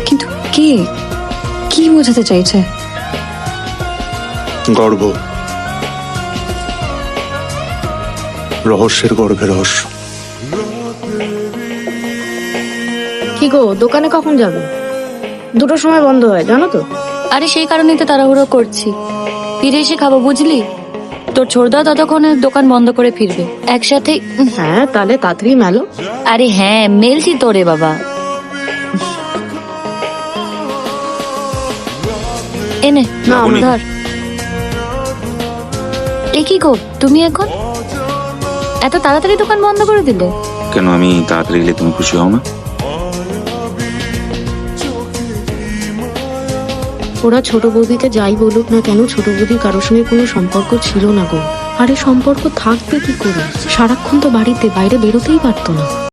কিন্তু কে, কি বোঝাতে চাইছে? গর্ব, রহস্যের গর্ভে রহস্য। কি গো, দোকানে কখন যাবে? 2টোর সময় বন্ধ হয় জানো তো। আরে সেই কারণেই তো তাড়াহুড়ো করছি, ফিরে এসে খাবো বুঝলি। তোর ছোড়দা ততক্ষণে দোকান বন্ধ করে ফিরবে একসাথে। হ্যাঁ তাহলে তাড়াতাড়ি মেলো। আরে হ্যাঁ, মেলছি তোরে বাবা। এনে না, ধর। এ কি গো, তুমি এখন এত তাড়াতাড়ি দোকান বন্ধ করে দিলে? কেন, আমি তাড়াতাড়ি গেলে তুমি খুশি হও না? ওরা ছোট বৌদিকে যাই বলুক না কেন, ছোট বৌদির কারোর সঙ্গে কোনো সম্পর্ক ছিল না গো। আরে সম্পর্ক থাকবে কি করে, সারাক্ষণ তো বাড়িতে, বাইরে বেরোতেই পারতো না।